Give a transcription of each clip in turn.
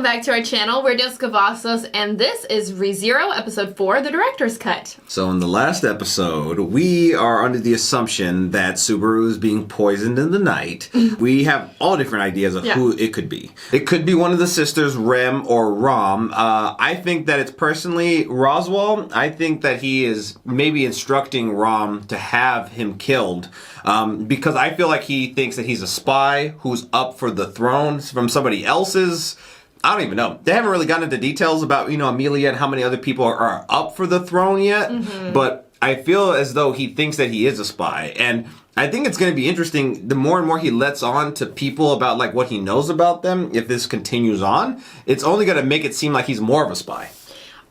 back to our channel. We're Jessica Vassos, and this is ReZero, episode 4, the director's cut. So in the last episode, we are under the assumption that Subaru is being poisoned in the night. We have all different ideas of who it could be. It could be one of the sisters, Rem or Rom. I think that it's personally Roswell. I think that he is maybe instructing Rom to have him killed because I feel like he thinks that he's a spy who's up for the throne from somebody else's. I don't even know. They haven't really gotten into details about, Amelia and how many other people are up for the throne yet. But I feel as though he thinks that he is a spy. And I think it's going to be interesting. The more and more he lets on to people about like what he knows about them, if this continues on, it's only going to make it seem like he's more of a spy.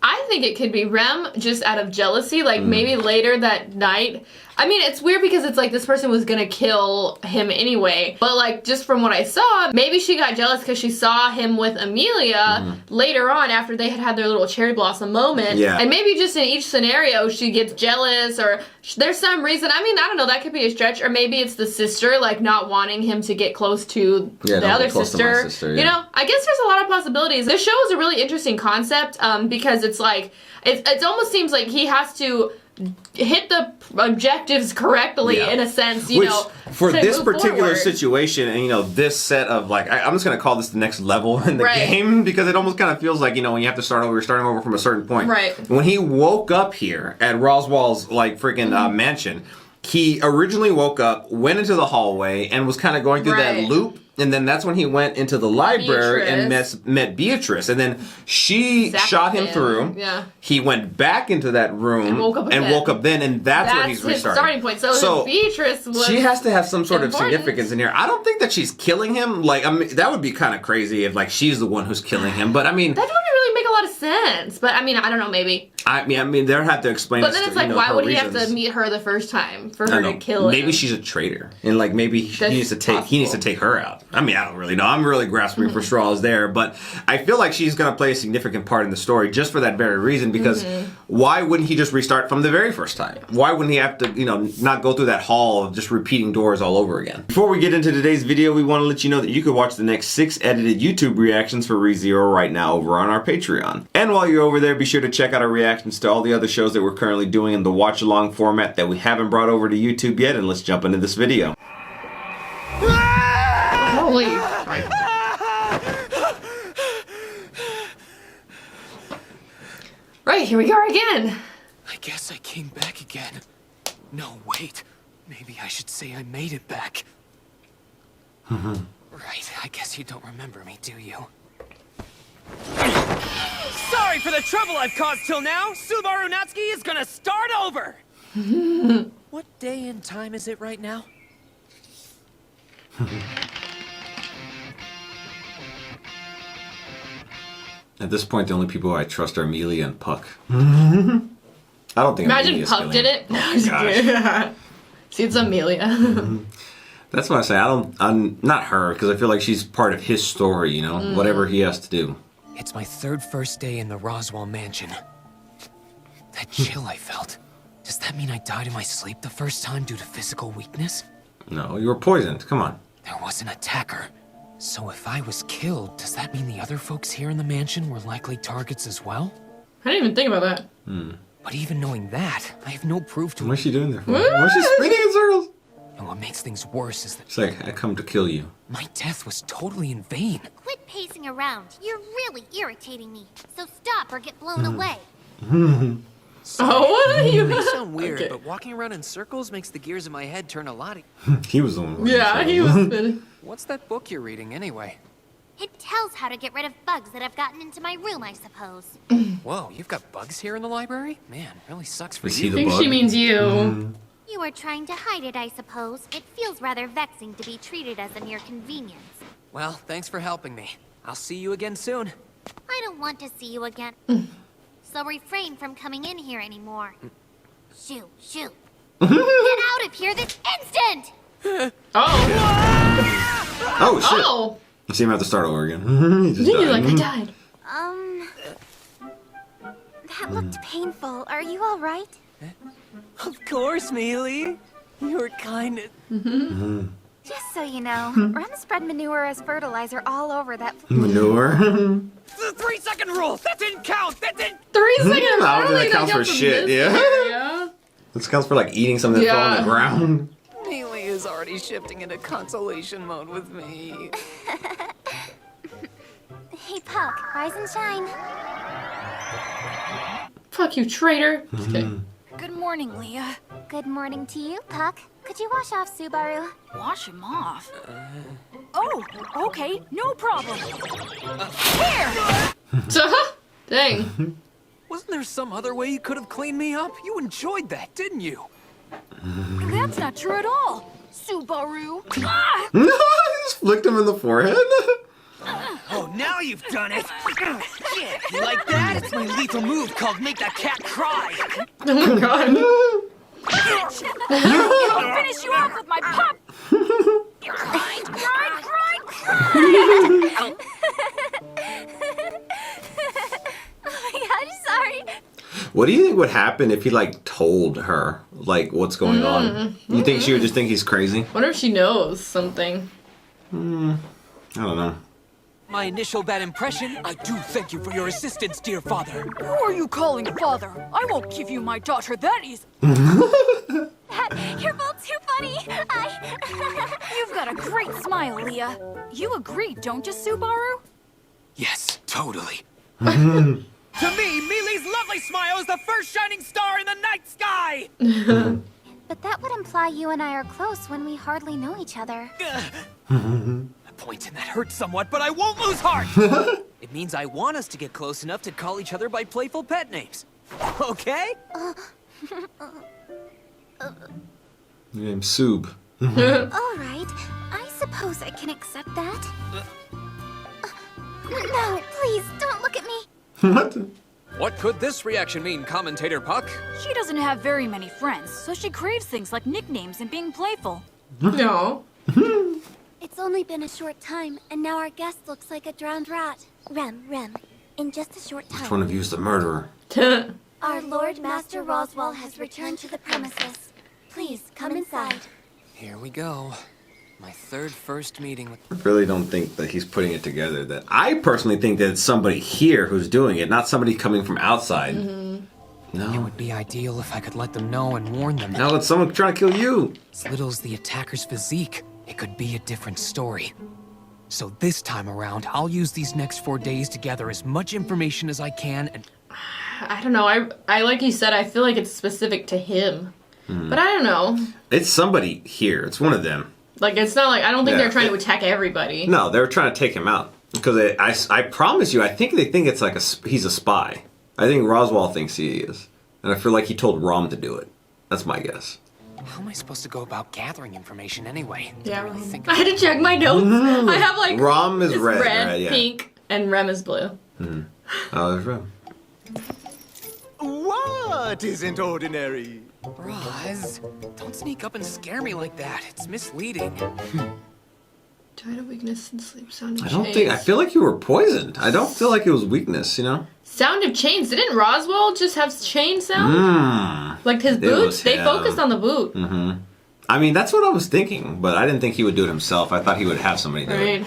I think it could be Rem just out of jealousy, like maybe later that night. I mean, it's weird because it's like this person was gonna kill him anyway, but like just from what I saw, maybe she got jealous because she saw him with Amelia later on after they had their little cherry blossom moment. Yeah. And maybe just in each scenario she gets jealous or there's some reason. I mean, I don't know, that could be a stretch, or maybe it's the sister like not wanting him to get close to the other sister. You know, I guess there's a lot of possibilities. This show is a really interesting concept because it's like it almost seems like he has to hit the objectives correctly in a sense, you know, for this particular forward. Situation, and this set of like, I'm just gonna call this the next level in the game because it almost kind of feels like when you have to start over, you're starting over from a certain point. When he woke up here at Roswell's like freaking mansion, he originally woke up, went into the hallway, and was kind of going through that loop. And then that's when he went into the library and met Beatrice. And then she shot him through. Yeah. He went back into that room and woke up then. And that's where he's restarting. Starting point. So Beatrice was she has to have some sort of significance in here. I don't think that she's killing him. Like, I mean, that would be kind of crazy if like she's the one who's killing him. But I mean, that wouldn't really make a lot of sense. But I mean, I don't know. Maybe. I mean, they'll have to explain. But then it's like, why would he have to meet her the first time for her to kill him? Maybe she's a traitor, and like maybe he needs to take her out. I mean, I don't really know. I'm really grasping for straws there, but I feel like she's going to play a significant part in the story just for that very reason. Because why wouldn't he just restart from the very first time? Why wouldn't he have to, not go through that hall of just repeating doors all over again? Before we get into today's video, we want to let you know that you can watch the next 6 edited YouTube reactions for ReZero right now over on our Patreon. And while you're over there, be sure to check out our reactions to all the other shows that we're currently doing in the watch-along format that we haven't brought over to YouTube yet. And let's jump into this video. Holy. Right, here we are again. I guess I came back again. No, wait. Maybe I should say I made it back. Right, I guess you don't remember me, do you? Sorry for the trouble I've caused till now! Subaru Natsuki is gonna start over! What day and time is it right now? At this point, the only people I trust are Amelia and Puck. I don't think Imagine Puck did it. Oh gosh. See, it's Amelia. That's why I say I'm not her, because I feel like she's part of his story, whatever he has to do. It's my first day in the Roswell mansion. That chill I felt. Does that mean I died in my sleep the first time due to physical weakness? No, you were poisoned. Come on. There was an attacker. So if I was killed, does that mean the other folks here in the mansion were likely targets as well? I didn't even think about that. But even knowing that, I have no proof to... What's she doing there for? What's she spinning in circles? And what makes things worse is that... It's like, I come to kill you. My death was totally in vain. Quit pacing around. You're really irritating me. So stop or get blown away. What are you? They sound weird, but walking around in circles makes the gears in my head turn a lot. He was the one. Yeah, he was spinning. What's that book you're reading anyway? It tells how to get rid of bugs that have gotten into my room, I suppose. Whoa, you've got bugs here in the library? Man, really sucks for Is you. he the I think bug? she means you. You are trying to hide it, I suppose. It feels rather vexing to be treated as a mere convenience. Well, thanks for helping me. I'll see you again soon. I don't want to see you again. So refrain from coming in here anymore. Shoo, shoo. Get out of here this instant! Oh, shit. Oh. You see him have to start over again. He just died. Like, I died. That looked painful. Are you all right? Of course, Mealy. You're kind of... Just so you know, Rem spread manure as fertilizer all over that. Manure. The 3-second rule! That didn't count! That didn't... 3 seconds! I don't think that counts for shit, yeah. This counts for like eating something that fell on the ground. Neely is already shifting into consolation mode with me. Hey, Puck, rise and shine. Fuck you, traitor. Okay. Good morning, Leah. Good morning to you, Puck. Could you wash off Subaru? Wash him off? Oh, okay, no problem. Here! Dang. Wasn't there some other way you could have cleaned me up? You enjoyed that, didn't you? That's not true at all. Subaru. Ah! No, I just flicked him in the forehead. Oh, now you've done it! Yeah, you like that? It's my lethal move called Make That Cat Cry! Oh my god. I'll finish you off with my pop. Cry, cry, cry, cry. Oh my god, sorry. What do you think would happen if he like told her like what's going on? You think she would just think he's crazy? Wonder if she knows something. I don't know. My initial bad impression, I do thank you for your assistance, dear father. Who are you calling father? I won't give you my daughter that easy. You're both too funny. You've got a great smile, Leah. You agree, don't you, Subaru? Yes, totally. To me, Mealy's lovely smile is the first shining star in the night sky! But that would imply you and I are close when we hardly know each other. A point in that hurts somewhat, but I won't lose heart! It means I want us to get close enough to call each other by playful pet names. Okay? Your name's Sub. All right, I suppose I can accept that. No, please, don't look at me. What? What could this reaction mean, Commentator Puck? She doesn't have very many friends, so she craves things like nicknames and being playful. No. It's only been a short time, and now our guest looks like a drowned rat. Rem, in just a short time. Which one of you is the murderer? Our Lord Master Roswell has returned to the premises. Please, come inside. Here we go. My third first meeting with... I really don't think that he's putting it together. That I personally think that it's somebody here who's doing it, not somebody coming from outside. It No. would be ideal if I could let them know and warn them. Now it's someone trying to kill you. As little as the attacker's physique, it could be a different story. So this time around, I'll use these next 4 days to gather as much information as I can and... I don't know. I like you said, I feel like it's specific to him. But I don't know. It's somebody here. It's one of them. Like, it's not like, I don't think Yeah. they're trying to attack everybody. No, they're trying to take him out. Because I promise you, I think they think it's like he's a spy. I think Roswell thinks he is. And I feel like he told Rom to do it. That's my guess. How am I supposed to go about gathering information anyway? Yeah. Didn't really think I had to check my notes. I have like... Rom is it's red, red, right? Yeah. pink, and Rem is blue. Oh, there's Rom. What isn't ordinary? Roz, don't sneak up and scare me like that. It's misleading. Died of weakness and sleep. Sound of I don't chains. think... I feel like you were poisoned. I don't feel like it was weakness, you know? Sound of chains. Didn't Roswell just have chain sound? Like his boots? was They him. focused on the boot. I mean, that's what I was thinking, but I didn't think he would do it himself. I thought he would have somebody do it. Right.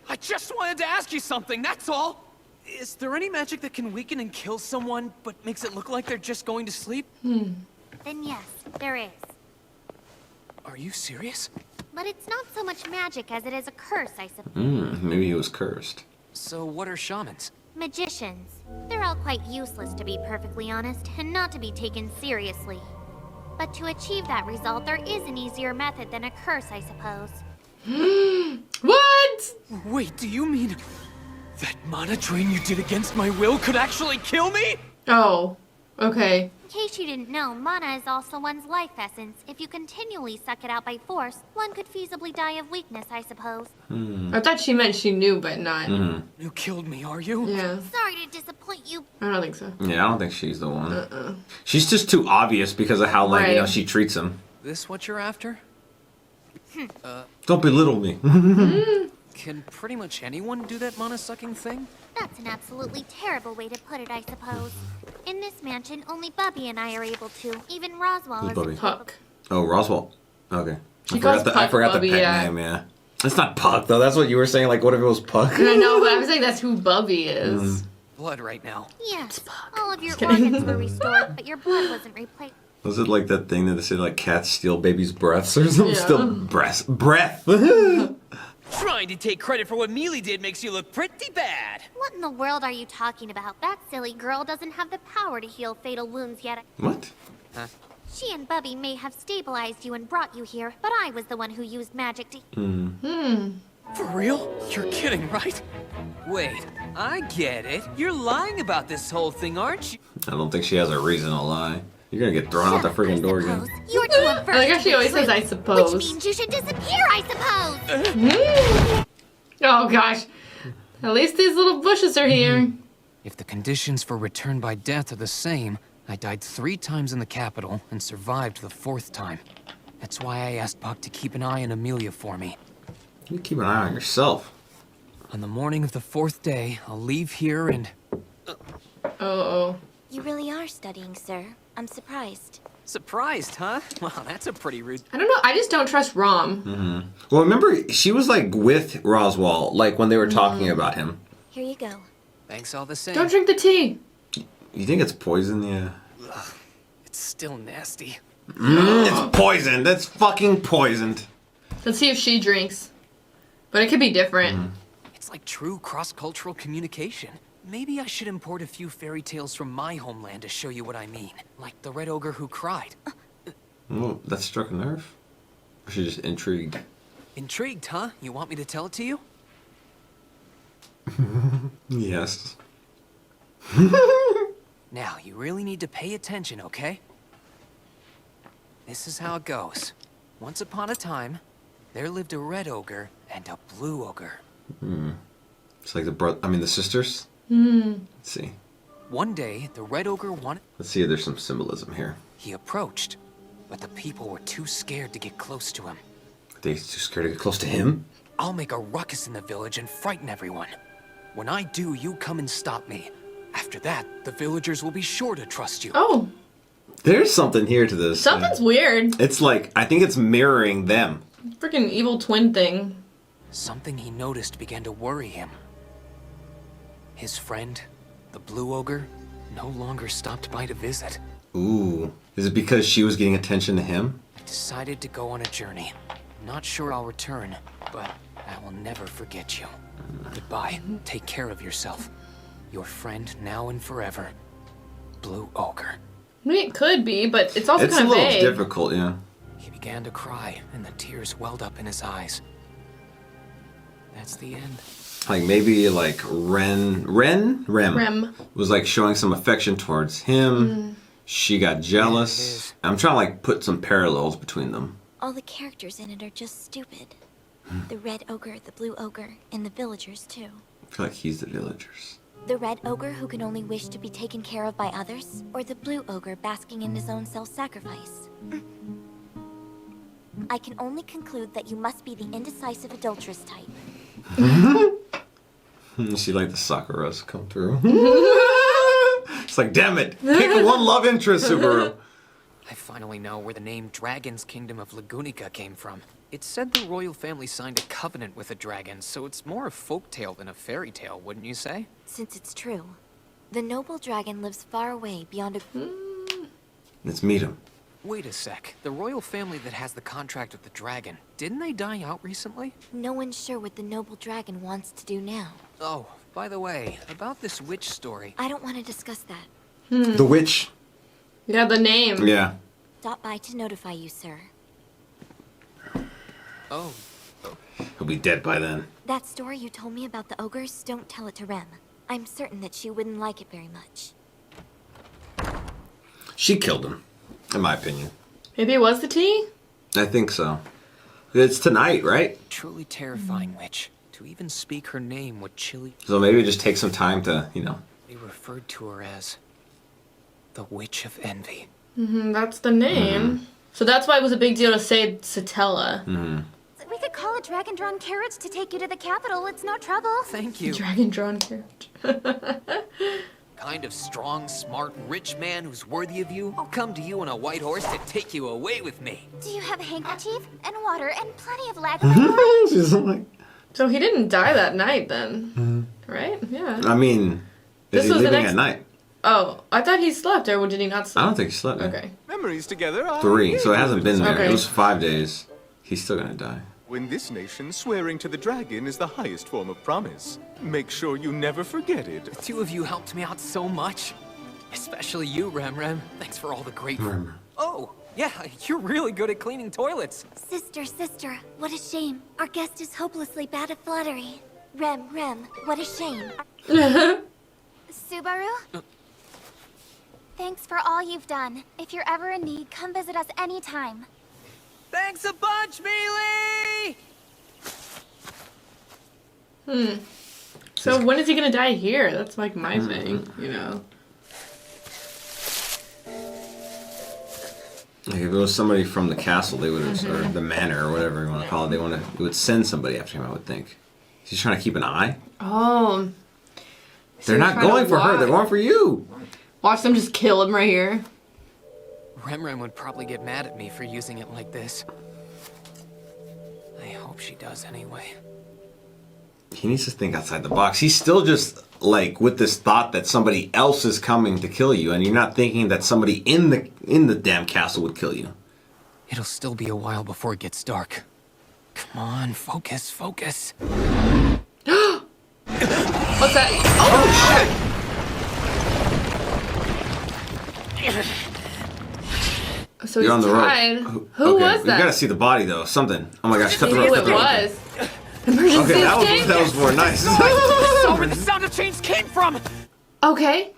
I just wanted to ask you something, that's all. Is there any magic that can weaken and kill someone, but makes it look like they're just going to sleep? Then yes, there is. Are you serious? But it's not so much magic as it is a curse, I suppose. Maybe he was cursed. So what are shamans? Magicians. They're all quite useless, to be perfectly honest, and not to be taken seriously. But to achieve that result, there is an easier method than a curse, I suppose. What? Wait, do you mean that mana drain you did against my will could actually kill me? Oh. Okay. In case you didn't know, mana is also one's life essence. If you continually suck it out by force, one could feasibly die of weakness, I suppose. I thought she meant she knew, but not. You killed me, are you? Yeah. Sorry to disappoint you. I don't think so. Yeah, I don't think she's the one. She's just too obvious because of how, like, you know, Right. she treats him. This what you're after? Don't belittle me. Can pretty much anyone do that mana-sucking thing? That's an absolutely terrible way to put it, I suppose. In this mansion, only Bubby and I are able to. Even Roswell Who's isn't Bubby? Puck. Oh, Roswell. Okay. She calls Puck I forgot Bubby, the pet name, yeah. It's not Puck, though. That's what you were saying. Like, what if it was Puck? I know, but I'm saying that's who Bubby is. Blood right now. Yes, all of your organs were restored, but your blood wasn't replaced. Was it like that thing that they say, like, cats steal babies' breaths or something? Yeah. Still breath. Trying to take credit for what Mealy did makes you look pretty bad. What in the world are you talking about? That silly girl doesn't have the power to heal fatal wounds yet. What? She and Bubby may have stabilized you and brought you here, but I was the one who used magic to... For real? You're kidding, right? Wait, I get it. You're lying about this whole thing, aren't you? I don't think she has a reason to lie. You're gonna get thrown out the freaking door again. You're too averse I like how to she the always says, truth, I suppose. Which means you should disappear, I suppose. Oh gosh. At least these little bushes are here. If the conditions for return by death are the same, I died 3 times in the capital and survived the 4th time. That's why I asked Puck to keep an eye on Amelia for me. You keep an eye on yourself. On the morning of the 4th day, I'll leave here and... Uh-oh. You really are studying, sir. I'm surprised. Surprised, huh? Well, that's a pretty rude... I don't know, I just don't trust Rom. Well, remember, she was, like, with Roswaal, like, when they were talking about him. Here you go. Thanks all the same. Don't drink the tea. You think it's poison? Yeah. It's still nasty. It's poison. That's fucking poisoned. Let's see if she drinks. But it could be different. It's like true cross-cultural communication. Maybe I should import a few fairy tales from my homeland to show you what I mean. Like the red ogre who cried. Oh, that struck a nerve? Or she just intrigued? Intrigued, huh? You want me to tell it to you? Yes. Now, you really need to pay attention, okay? This is how it goes. Once upon a time, there lived a red ogre and a blue ogre. It's like the sisters? Let's see. One day, the red ogre wanted... Let's see if there's some symbolism here. He approached, but the people were too scared to get close to him. Are they too scared to get close to him? I'll make a ruckus in the village and frighten everyone. When I do, you come and stop me. After that, the villagers will be sure to trust you. Oh, There's something here to this. something's weird. It's like, I think it's mirroring them. Freaking evil twin thing. Something he noticed began to worry him. His friend, the blue ogre, no longer stopped by to visit. Ooh. Is it because she was getting attention to him? I decided to go on a journey. Not sure I'll return, but I will never forget you. Goodbye. Take care of yourself. Your friend now and forever, Blue Ogre. I mean, it could be, but it's also It's kind a of little vague. difficult, yeah. He began to cry, and the tears welled up in his eyes. That's the end. Like maybe like Rem was like showing some affection towards him. She got jealous. I'm trying to like put some parallels between them. All the characters in it are just stupid. The red ogre, the blue ogre, and the villagers, too. I feel like he's the villagers. The red ogre who can only wish to be taken care of by others, or the blue ogre basking in his own self-sacrifice. I can only conclude that you must be the indecisive adulteress type. You see like the Sakuras come through. It's like, damn it, pick one love interest, Subaru. I finally know where the name Dragon's Kingdom of Lagunica came from. It said the royal family signed a covenant with a dragon, so it's more a folktale than a fairy tale, wouldn't you say? Since it's true. The noble dragon lives far away beyond a... Let's meet him. Wait a sec. The royal family that has the contract with the dragon, didn't they die out recently? No one's sure what the noble dragon wants to do now. Oh, by the way, about this witch story. I don't want to discuss that. The witch. Yeah, the name. Yeah. Stop by to notify you, sir. Oh. He'll be dead by then. That story you told me about the ogres, don't tell it to Rem. I'm certain that she wouldn't like it very much. She killed him, in my opinion. Maybe it was the tea? I think so. It's tonight, right? Truly terrifying witch. To even speak her name would chill. So maybe just take some time to, you know. They referred to her as the Witch of Envy. That's the name. So that's why it was a big deal to say Satella. We could call a dragon-drawn carriage to take you to the capital. It's no trouble. Thank you. Dragon drawn carriage. Kind of strong, smart, rich man who's worthy of you, I'll come to you on a white horse to take you away with me. Do you have a handkerchief and water and plenty of lager? She's like... So he didn't die that night then, right? Yeah. I mean, is he leaving at night? Oh, I thought he slept, or did he not sleep? I don't think he slept. Okay. Memories together are 3, so it hasn't been there. Okay. It was 5 days. He's still gonna die. In this nation, swearing to the dragon is the highest form of promise. Make sure you never forget it. The two of you helped me out so much. Especially you, Rem. Thanks for all the great... Oh, yeah, you're really good at cleaning toilets. Sister, what a shame. Our guest is hopelessly bad at flattery. Rem, what a shame. Subaru? Thanks for all you've done. If you're ever in need, come visit us anytime. Thanks a bunch, Mealy! So when is he gonna die here? That's like my thing, you know. Like if it was somebody from the castle, they would have, or the manor, or whatever you want to call it, they would send somebody after him, I would think. He's trying to keep an eye? Oh. They're not going for her, they're going for you! Watch them just kill him right here. Rem would probably get mad at me for using it like this. I hope she does anyway. He needs to think outside the box. He's still just, like, with this thought that somebody else is coming to kill you, and you're not thinking that somebody in the damn castle would kill you. It'll still be a while before it gets dark. Come on, focus. What's that? Oh, shit! So You're on the tied. road. Who was that? You gotta see the body, though. Something. Oh my gosh, cut the Who rope. it was? Emergency Okay, escape? that was more nice. That's where the sound of chains came from! Okay.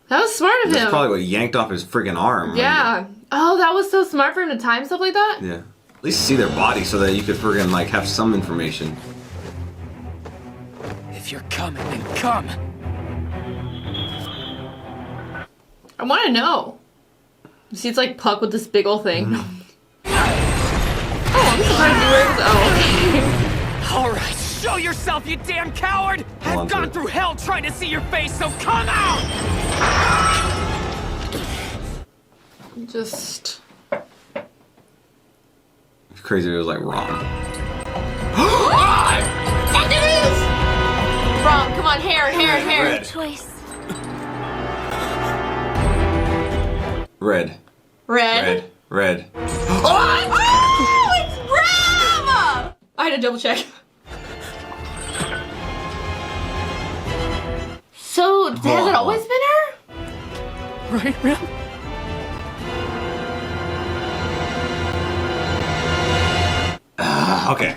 That was smart of him. That's probably what yanked off his freaking arm. Yeah. Oh, that was so smart for him to time stuff like that? Yeah. At least see their body so that you could friggin' like have some information. If you're coming, then come! I want to know. You see, it's like Puck with this big ol' thing. Oh, I'm surprised he wears... Oh, okay. Alright, show yourself, you damn coward! I've gone through hell trying to see your face, so come out! Just... It's crazy if it was like wrong. Fuck it is! Wrong, come on, hair. Red. Choice. Red. Red. Oh, it's Ram! I had to double check. So, has it always been her? Right, Rem? Okay.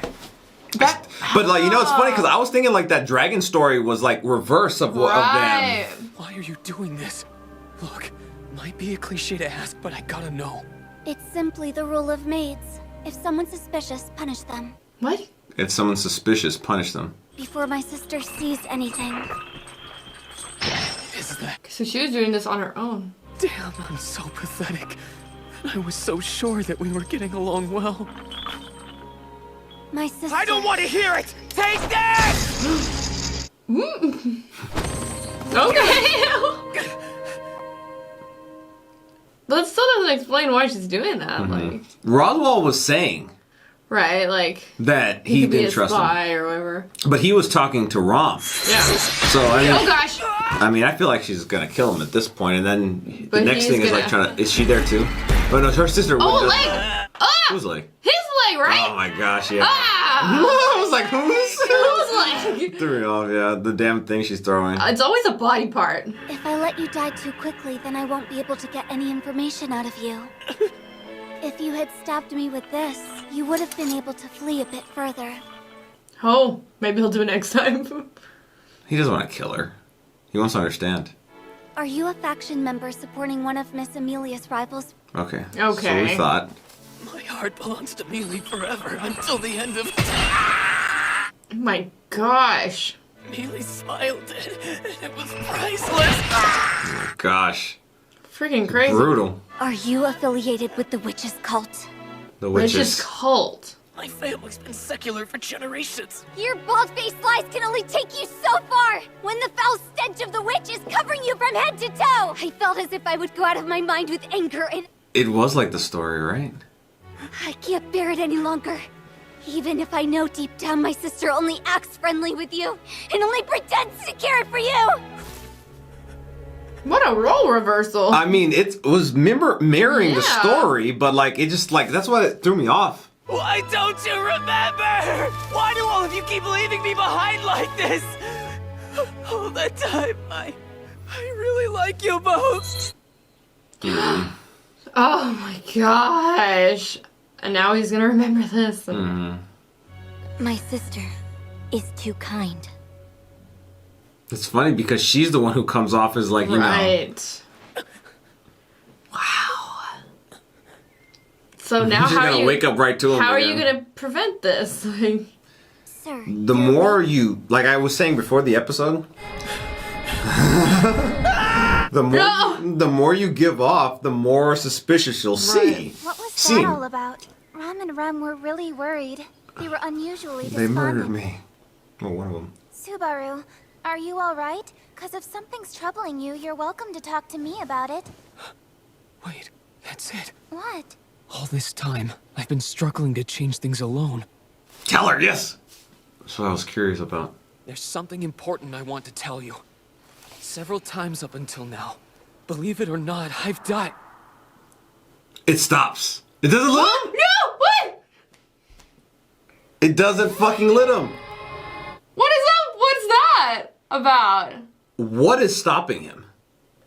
But like, you know, it's funny because I was thinking like that dragon story was like reverse of them. Right. Why are you doing this? Look, might be a cliche to ask, but I gotta know. It's simply the rule of maids. If someone's suspicious, punish them. What? If someone's suspicious, punish them. Before my sister sees anything. Is that... So she was doing this on her own. Damn, I'm so pathetic. I was so sure that we were getting along well. My sister... I don't want to hear it! Take this! Okay. But it still doesn't explain why she's doing that. Like, Roswell was saying right, like that he could be didn't a trust spy him. or whatever. But he was talking to Rom. Yeah. So I mean, Oh gosh. I mean, I feel like she's gonna kill him at this point, and then But the next he's thing is like gonna- trying to. Is she there too? But no, her sister. Oh, wouldn't leg. have- Ah, Whose leg? his leg, right? Oh my gosh, yeah. Ah, I was like, who's? whose leg? Threw me off, yeah. The damn thing she's throwing. It's always a body part. If I let you die too quickly, then I won't be able to get any information out of you. If you had stabbed me with this, you would have been able to flee a bit further. Oh, maybe he'll do it next time. He doesn't want to kill her. He wants to understand. Are you a faction member supporting one of Miss Amelia's rivals? Okay. Okay. So we thought. My heart belongs to Mealy forever until the end of... Oh my gosh. Mealy smiled and it was priceless. Oh my gosh. Freaking crazy. Brutal. Are you affiliated with the witch's cult? The Witch's witches. cult. My family's been secular for generations. Your bald-faced lies can only take you so far! When the foul stench of the witch is covering you from head to toe! I felt as if I would go out of my mind with anger and... It was like the story, right? I can't bear it any longer. Even if I know deep down my sister only acts friendly with you and only pretends to care for you! What a role reversal. I mean, it was mirroring the story, but like, it just like, that's what it threw me off. Why don't you remember? Why do all of you keep leaving me behind like this? All that time, I really like you both. Oh my gosh. And now he's gonna remember this. My sister is too kind. It's funny because she's the one who comes off as like, you know. Right. Wow. So now She's gonna wake up right to him. How are you gonna prevent this? Like, Sir. The more you, like I was saying before the episode, the more you give off, the more suspicious you'll see. What was that all about? Ram and Rem were really worried. They were unusually despondent. They murdered me. Well, one of them. Subaru, are you alright? Cause if something's troubling you, you're welcome to talk to me about it. Wait, that's it. What? All this time, I've been struggling to change things alone. Tell her, yes! That's what I was curious about. There's something important I want to tell you. Several times up until now, believe it or not, I've died. It stops. It doesn't let him? no! What? It doesn't fucking let him. What is that? What's that about? What is stopping him?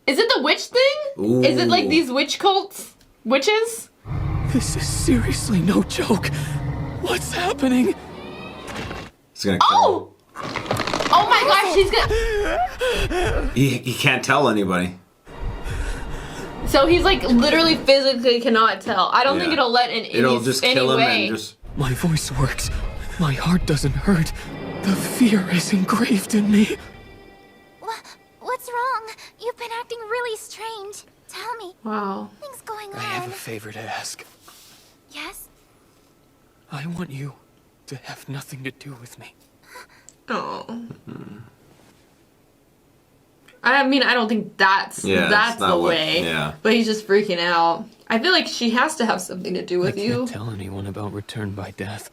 Is it the witch thing? Ooh. Is it like these witch cults? Witches? This is seriously no joke. What's happening? He's gonna kill him. Oh my gosh, he's gonna... He can't tell anybody. So he's like literally physically cannot tell. I don't think it'll let in It'll just kill him and just... My voice works. My heart doesn't hurt. The fear is engraved in me. What's wrong? You've been acting really strange. Tell me. Wow. What's going on? I have a favor to ask. Yes? I want you to have nothing to do with me. Oh. I mean, I don't think that's the way. Yeah. But he's just freaking out. I feel like she has to have something to do with I you. can't tell anyone about return by death.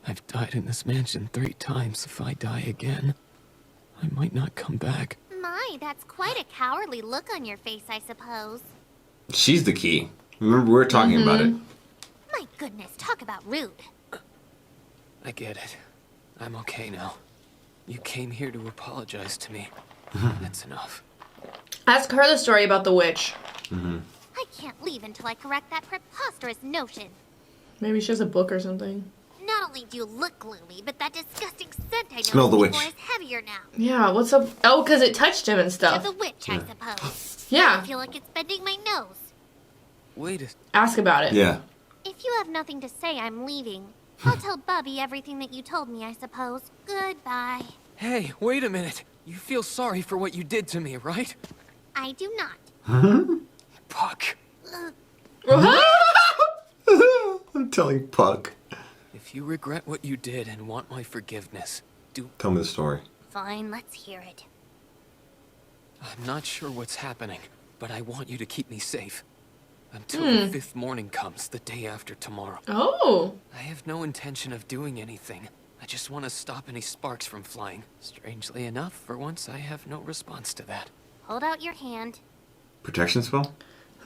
I've died in this mansion 3 times. If I die again, I might not come back. My, that's quite a cowardly look on your face, I suppose. She's the key. Remember, we were talking about it. My goodness, talk about rude. I get it. I'm okay now. You came here to apologize to me. That's enough. Ask her the story about the witch. I can't leave until I correct that preposterous notion. Maybe she has a book or something. Not only do you look gloomy, but that disgusting scent I Smell the noticed witch. before is heavier now. Yeah, what's up? Oh, because it touched him and To stuff. the witch, I suppose. Yeah. I feel like it's bending my nose. Wait a... Ask about it. Yeah. If you have nothing to say, I'm leaving. I'll tell Bubby everything that you told me, I suppose. Goodbye. Hey, wait a minute. You feel sorry for what you did to me, right? I do not. Puck. I'm telling Puck. If you regret what you did and want my forgiveness, Tell me the story. Fine, let's hear it. I'm not sure what's happening, but I want you to keep me safe. Until the 5th morning comes, the day after tomorrow. Oh. I have no intention of doing anything. I just want to stop any sparks from flying. Strangely enough, for once I have no response to that. Hold out your hand. Protection spell?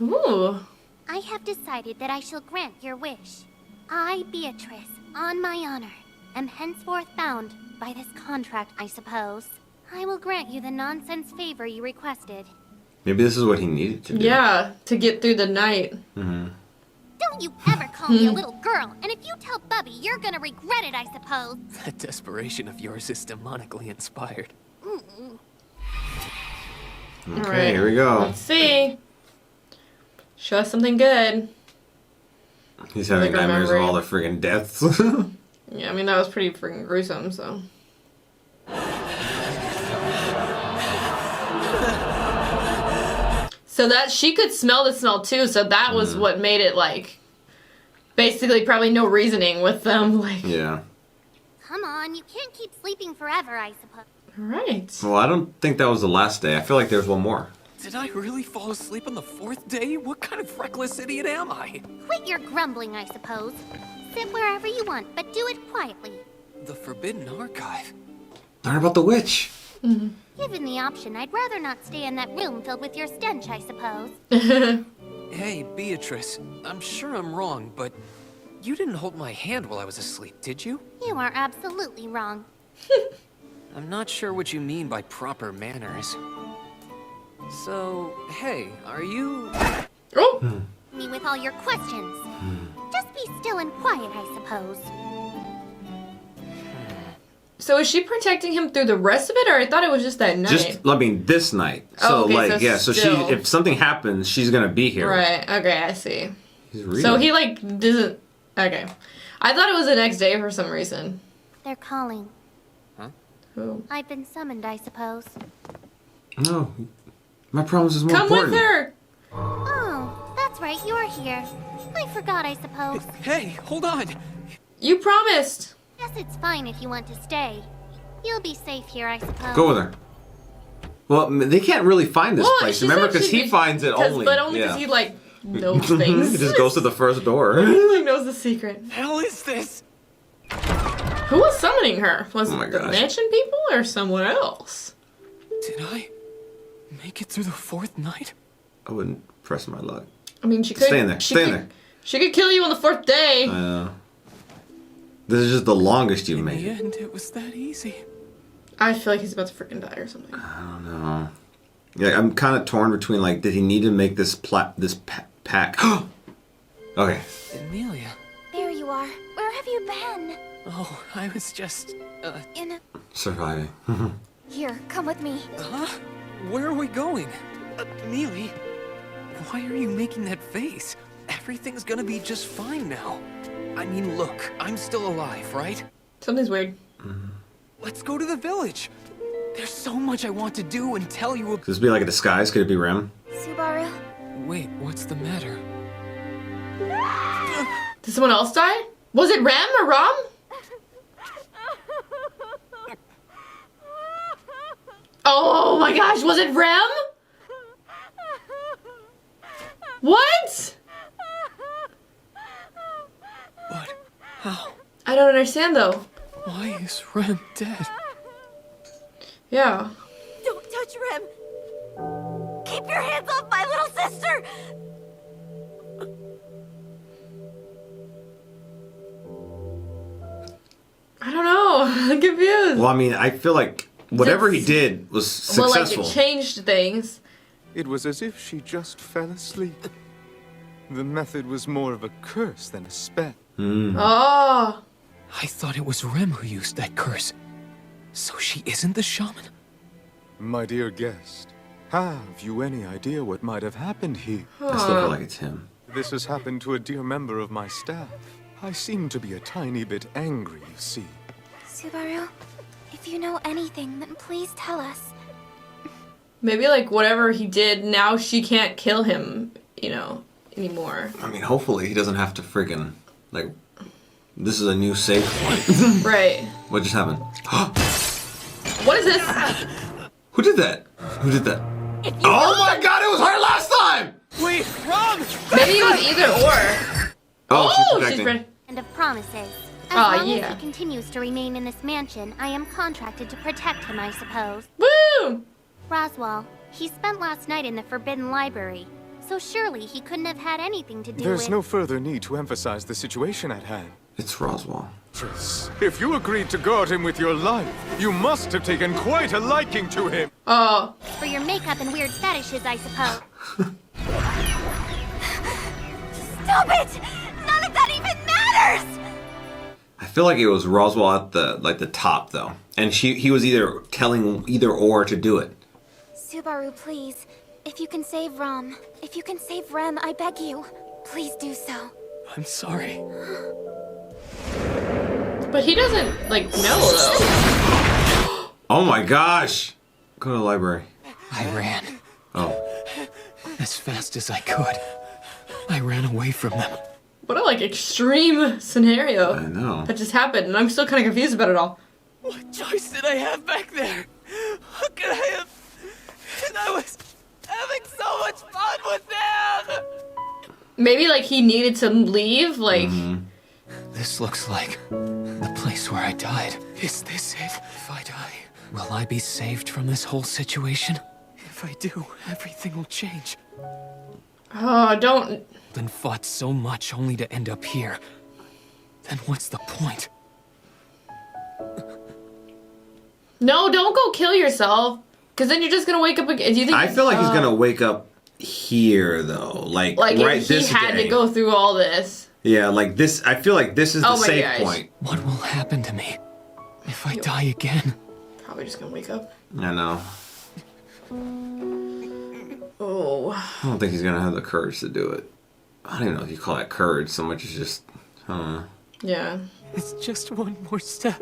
Ooh. I have decided that I shall grant your wish. I, Beatrice, on my honor, am henceforth bound by this contract, I suppose. I will grant you the nonsense favor you requested. Maybe this is what he needed to do. Yeah, to get through the night. Don't you ever call me a little girl, and if you tell Bubby, you're gonna regret it, I suppose. That desperation of yours is demonically inspired. Okay, here we go. Let's see. Show us something good. He's having Like nightmares of remembering. all the friggin' deaths. Yeah, I mean, that was pretty freaking gruesome, so. So that she could smell the smell too, so that was what made it like basically probably no reasoning with them. Like, yeah. Come on, you can't keep sleeping forever, I suppose. right. Well, I don't think that was the last day. I feel like there's one more. Did I really fall asleep on the 4th day? What kind of reckless idiot am I? Quit your grumbling, I suppose. Sit wherever you want, but do it quietly. The Forbidden Archive. Learn about the witch. Given the option, I'd rather not stay in that room filled with your stench, I suppose. Hey, Beatrice. I'm sure I'm wrong, but you didn't hold my hand while I was asleep, did you? You are absolutely wrong. I'm not sure what you mean by proper manners. So, hey, are you... Oh! Me with all your questions. Just be still and quiet, I suppose. So is she protecting him through the rest of it, or I thought it was just that night? Just, I mean, this night. So, Oh, okay, like, so yeah, so still. if something happens, she's gonna be here. Right, okay, I see. He's reading. So he, like, doesn't... Okay. I thought it was the next day for some reason. They're calling. Who? I've been summoned, I suppose. No. My promise is more Come important. with her! Oh, that's right, you're here. I forgot, I suppose. Hey, hold on! You promised! Guess it's fine if you want to stay. You'll be safe here, I suppose. Go with her. Well, they can't really find this Well, place. she Remember, said because she'd he be- finds it only. But only because he, like, knows things. He just goes to the first door. He, like, knows the secret. Hell is this? Who was summoning her? Was Oh my it the gosh. mansion people or someone else? Did I make it through the 4th night? I wouldn't press my luck. I mean, she could... Stay in there. She Stay in could, there. She could kill you on the 4th day. I know. This is just the longest you've In made the it. end, it was that easy. I feel like he's about to freaking die or something. I don't know. Yeah, I'm kind of torn between, like, did he need to make this pack? Okay. Amelia. There you are. Where have you been? Oh, I was just, In a... Surviving. Here, come with me. Huh? Where are we going? Amelia, why are you making that face? Everything's gonna be just fine now. I mean, look, I'm still alive, right? Something's weird. Let's go to the village. There's so much I want to do and tell you. Could this be like a disguise? Could it be Rem? Subaru, Wait, what's the matter? Did someone else die? Was it Rem or Rom? Oh my gosh, was it Rem? What? What? How? I don't understand though. Why is Rem dead? Yeah. Don't touch Rem! Keep your hands off my little sister! I don't know. I'm confused. Well, I mean, I feel like whatever he did was Well, like, successful. it changed things. It was as if she just fell asleep. The method was more of a curse than a spell. Oh. I thought it was Rem who used that curse. So she isn't the shaman? My dear guest, have you any idea what might have happened here? I still feel like it's him. This has happened to a dear member of my staff. I seem to be a tiny bit angry, you see. Subaru, if you know anything, then please tell us. Maybe, like, whatever he did, now she can't kill him, you know, anymore. I mean, hopefully he doesn't have to friggin', like, this is a new safe point. Right. What just happened? What is this? Who did that? Who did that? Oh my god, it was her last time! Wait, Rom! Maybe it was either or. Oh, she's protecting. And of promises. As Aw, long yeah. as he continues to remain in this mansion, I am contracted to protect him, I suppose. Woo! Roswell, he spent last night in the Forbidden Library, so surely he couldn't have had anything to do There's with... no further need to emphasize the situation at hand. It's Roswell. Tris, if you agreed to guard him with your life, you must have taken quite a liking to him. Oh. For your makeup and weird fetishes, I suppose. Stop it! None of that even matters! I feel like it was Roswell at the top though, and he was either telling either or to do it. Subaru, please. If you can save Rom, if you can save Rem, I beg you. Please do so. I'm sorry. But he doesn't, like, know, though. Oh my gosh! Go to the library. I ran Oh. as fast as I could. I ran away from them. What a, like, extreme scenario. I know. That just happened, and I'm still kind of confused about it all. What choice did I have back there? What could I have? And I was having so much fun with them! Maybe, like, he needed to leave, like... This looks like the place where I died. Is this it? If I die, will I be saved from this whole situation? If I do, everything will change. Oh, don't... Then fought so much only to end up here. Then what's the point? No, don't go kill yourself. Because then you're just going to wake up again. Do you think... I feel like he's going to wake up here, though. Like right if he this had day. to go through all this. Yeah, like this. I feel like this is the safe point. What will happen to me if I die again? Probably just going to wake up. I know. Oh. I don't think he's going to have the courage to do it. I don't even know if you call that courage so much as just, I don't know. Yeah. It's just one more step.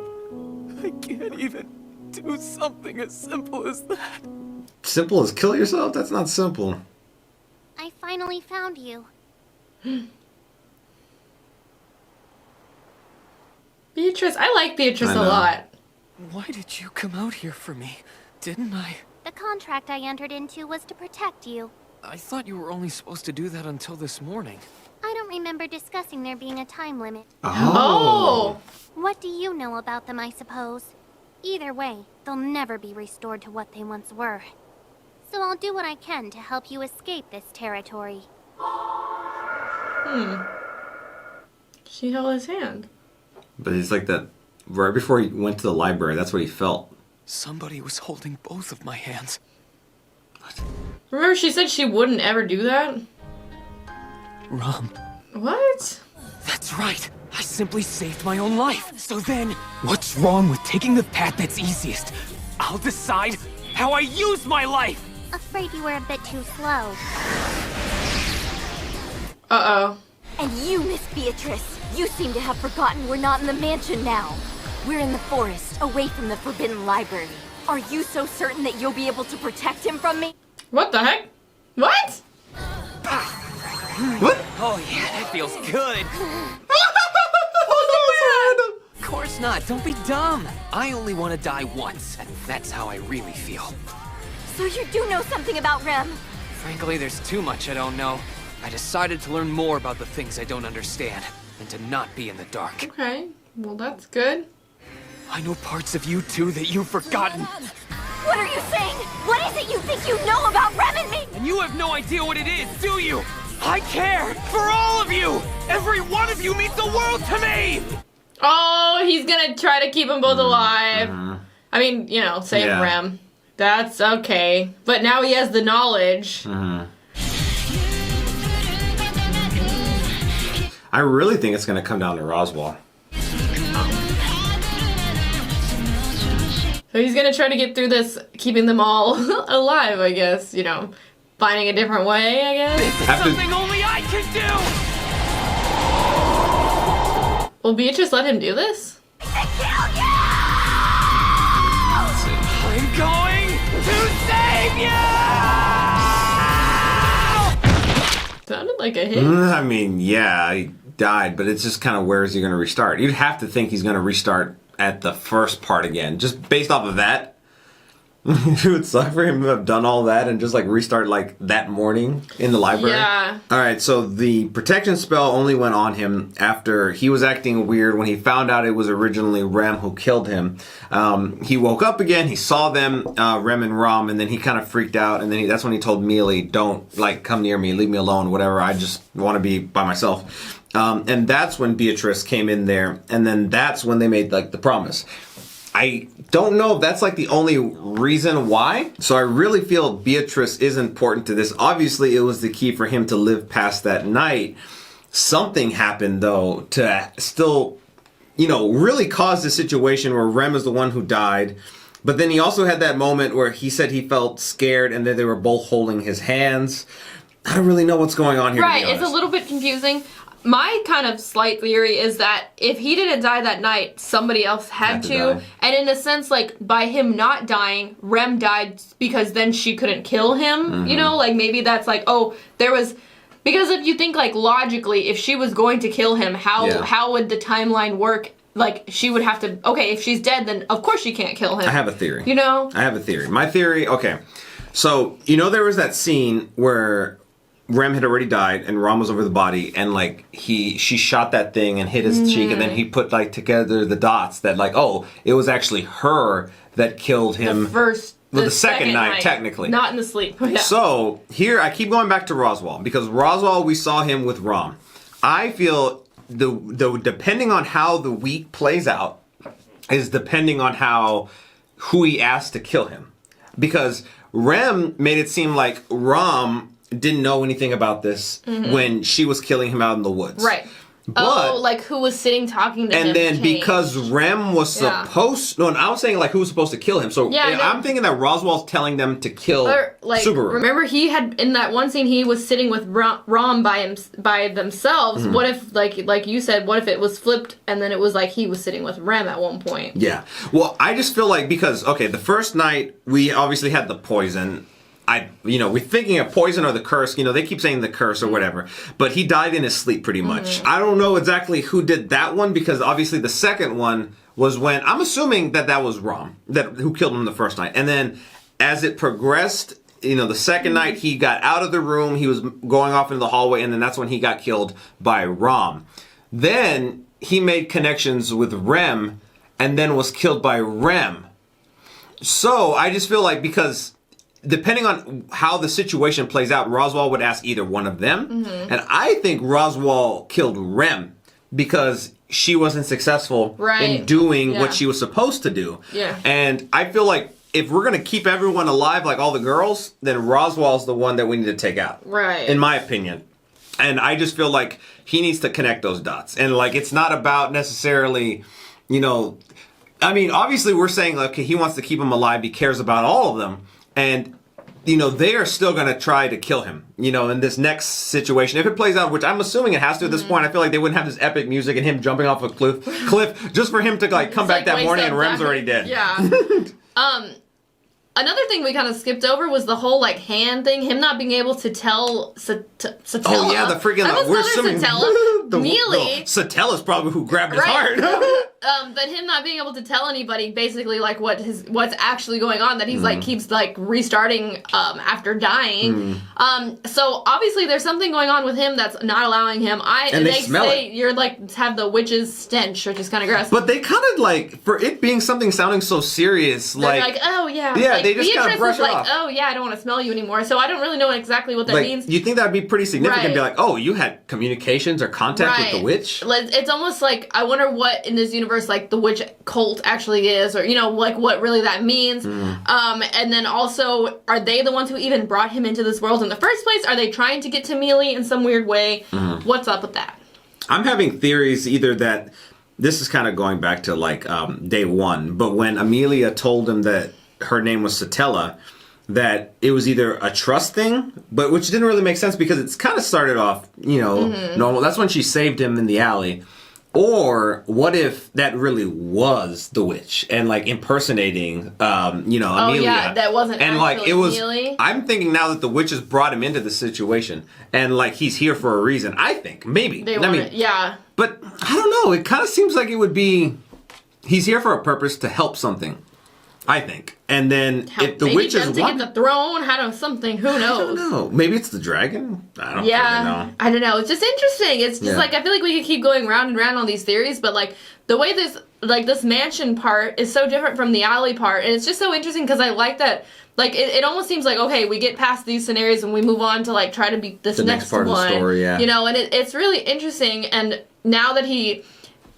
I can't even do something as simple as that. Simple as kill yourself? That's not simple. I finally found you. Beatrice. I like Beatrice a lot. Why did you come out here for me? Didn't I? The contract I entered into was to protect you. I thought you were only supposed to do that until this morning. I don't remember discussing there being a time limit. Oh! What do you know about them, I suppose? Either way, they'll never be restored to what they once were. So I'll do what I can to help you escape this territory. She held his hand. But he's like that, right before he went to the library, that's what he felt. Somebody was holding both of my hands. Remember she said she wouldn't ever do that? Rom. What? That's right. I simply saved my own life. So then, what's wrong with taking the path that's easiest? I'll decide how I use my life. Afraid you were a bit too slow. Uh-oh. And you, Miss Beatrice, you seem to have forgotten we're not in the mansion now. We're in the forest, away from the Forbidden Library. Are you so certain that you'll be able to protect him from me? What the heck? What? What? Oh yeah, that feels good. Of course not. Don't be dumb. I only want to die once, and that's how I really feel. So you do know something about Rem? Frankly, there's too much I don't know. I decided to learn more about the things I don't understand, and to not be in the dark. Okay. Well, that's good. I know parts of you, too, that you've forgotten. What are you saying? What is it you think you know about Rem and me? And you have no idea what it is, do you? I care for all of you! Every one of you means the world to me! Oh, he's gonna try to keep them both alive. I mean, you know, save Rem. That's okay. But now he has the knowledge. I really think it's going to come down to Roswaal. So he's gonna try to get through this, keeping them all alive, I guess. You know, finding a different way, I guess. This is something only I can do! Will Beatrice let him do this? I'm going to save you! Sounded like a hit. I mean, yeah, he died, but it's just kind of where is he going to restart? You'd have to think he's going to restart at the first part again, just based off of that. It would suck for him to have done all that and just like restart like that morning in the library. Yeah. Alright, so the protection spell only went on him after he was acting weird when he found out it was originally Rem who killed him. He woke up again, he saw them, Rem and Rom, and then he kind of freaked out, and then that's when he told Mealy, don't like come near me, leave me alone, whatever, I just want to be by myself. And that's when Beatrice came in there, and then that's when they made like the promise. I don't know if that's like the only reason why. So I really feel Beatrice is important to this. Obviously, it was the key for him to live past that night. Something happened, though, to still, you know, really cause the situation where Rem is the one who died. But then he also had that moment where he said he felt scared and then they were both holding his hands. I don't really know what's going on here. Right, it's a little bit confusing. My kind of slight theory is that if he didn't die that night, somebody else had to. And in a sense, like, by him not dying, Rem died because then she couldn't kill him. You know, like, maybe that's like, oh, there was Because if you think, like, logically, if she was going to kill him, how would the timeline work? Like, she would have to... Okay, if she's dead, then of course she can't kill him. I have a theory. You know? I have a theory. My theory... Okay. So, you know there was that scene where Rem had already died and Rom was over the body and, like, she shot that thing and hit his cheek and then he put, like, together the dots that, like, oh, it was actually her that killed him... The second night, technically. Not in the sleep. Yeah. So, here, I keep going back to Roswaal, because Roswaal, we saw him with Rom. I feel, depending on how the week plays out, is depending on who he asked to kill him. Because Rem made it seem like Rom didn't know anything about this when she was killing him out in the woods. Right. But, like who was sitting talking to him? And then because Rem was supposed... No, I was saying like who was supposed to kill him. So I'm thinking that Roswell's telling them to kill Subaru. Remember he had, in that one scene, he was sitting with Rom by themselves. What if, like you said, what if it was flipped and then it was like he was sitting with Rem at one point? Yeah. Well, I just feel like because, okay, the first night we obviously had the poison... we're thinking of poison or the curse. They keep saying the curse or whatever. But he died in his sleep pretty much. I don't know exactly who did that one because obviously the second one was when... I'm assuming that was Rom, who killed him the first night. And then as it progressed, the second night he got out of the room. He was going off into the hallway and then that's when he got killed by Rom. Then he made connections with Rem and then was killed by Rem. So I just feel like because... Depending on how the situation plays out, Roswaal would ask either one of them. And I think Roswaal killed Rem because she wasn't successful in doing what she was supposed to do. Yeah. And I feel like if we're going to keep everyone alive, like all the girls, then Roswaal's the one that we need to take out. Right. In my opinion. And I just feel like he needs to connect those dots. And like, it's not about necessarily, I mean, obviously we're saying, okay, he wants to keep them alive. He cares about all of them. And, they are still going to try to kill him, in this next situation. If it plays out, which I'm assuming it has to at this point, I feel like they wouldn't have this epic music and him jumping off a cliff just for him to, like, come back that morning and Rem's already dead. Yeah. Another thing we kind of skipped over was the whole, like, hand thing. Him not being able to tell Satella. Oh, yeah, the freaking... We're assuming Satella. Mealy. Satella's probably who grabbed his heart. But him not being able to tell anybody, basically, like, what's actually going on, that he's, like, keeps, like, restarting after dying. So, obviously, there's something going on with him that's not allowing him. And they smell it. You're, like, have the witch's stench, which is kind of gross. But they kind of, like, for it being something sounding so serious, they're like, oh, yeah. Yeah, like, they just kind of brush it off. Oh, yeah, I don't want to smell you anymore. So I don't really know exactly what that means. You think that would be pretty significant? Right. Be like, oh, you had communications or contact with the witch? It's almost like, I wonder what in this universe, like, the witch cult actually is, or, like, what really that means. And then also, are they the ones who even brought him into this world in the first place? Are they trying to get to Mealy in some weird way? What's up with that? I'm having theories either that, this is kind of going back to, like, day one, but when Amelia told him that her name was Satella, that it was either a trust thing, but which didn't really make sense because it's kind of started off, normal. That's when she saved him in the alley. Or what if that really was the witch and like impersonating, Amelia? Oh yeah, that wasn't. And like it was. Amelia. I'm thinking now that the witch has brought him into the situation, and like he's here for a reason. I think maybe. Yeah. But I don't know. It kind of seems like it would be. He's here for a purpose to help something. I think. And then if the witch is to get the throne, something, who knows? I don't know. Maybe it's the dragon? I don't know. I don't know. It's just interesting. It's just like, I feel like we could keep going round and round on these theories, but like the way this mansion part is so different from the alley part, and it's just so interesting because I like that. Like it almost seems like, okay, we get past these scenarios and we move on to like try to beat this next part of the story, and it's really interesting. And now that he,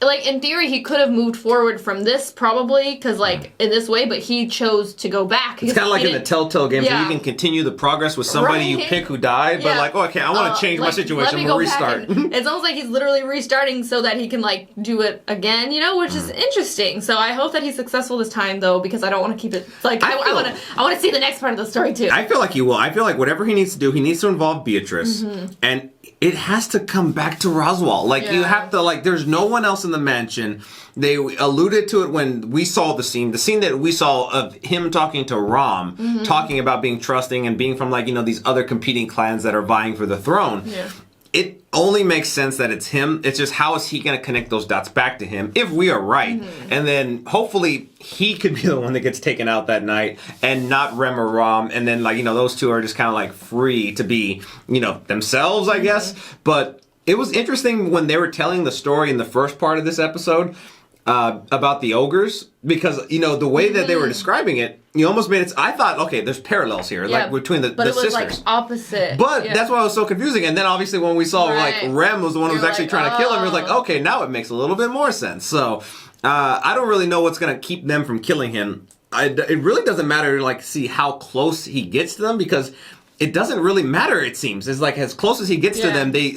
like, in theory, he could have moved forward from this, probably, because, like, in this way, but he chose to go back. It's kind of like in the Telltale games, where you can continue the progress with somebody you pick who died, but, like, okay, I want to change my situation, we'll restart. It's almost like he's literally restarting so that he can, like, do it again, which is interesting. So I hope that he's successful this time, though, because I don't want to keep it, like, I want to see the next part of the story, too. I feel like he will. I feel like whatever he needs to do, he needs to involve Beatrice, and it has to come back to Roswaal. Like, you have to, like, there's no one else in the mansion. They alluded to it when we saw the scene that we saw of him talking to Rom, talking about being trusting and being from, like, you know, these other competing clans that are vying for the throne. Yeah. It only makes sense that it's him. It's just, how is he going to connect those dots back to him if we are right? And then hopefully he could be the one that gets taken out that night and not Rem or Rom. And then, like, you know, those two are just kind of like free to be, you know, themselves, I guess. But it was interesting when they were telling the story in the first part of this episode about the ogres, because, you know, the way that they were describing it, you almost made it. I thought, okay, there's parallels here, like between the sisters. But it was like opposite. But that's why it was so confusing. And then obviously when we saw like Rem was the one who was actually trying to kill him, it was like, okay, now it makes a little bit more sense. So I don't really know what's gonna keep them from killing him. It really doesn't matter to like see how close he gets to them, because it doesn't really matter, it seems. It's like, as close as he gets to them, they're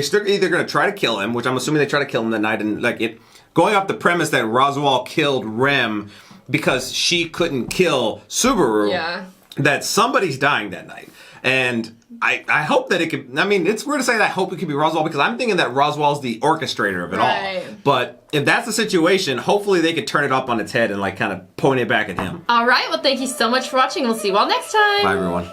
still either gonna try to kill him, which I'm assuming they try to kill him that night, and like it. Going off the premise that Roswaal killed Rem because she couldn't kill Subaru, that somebody's dying that night. And I hope that it could, I mean, it's weird to say that I hope it could be Roswaal, because I'm thinking that Roswaal's the orchestrator of it all. But if that's the situation, hopefully they could turn it up on its head and like kind of point it back at him. All right, well, thank you so much for watching. We'll see you all next time. Bye, everyone.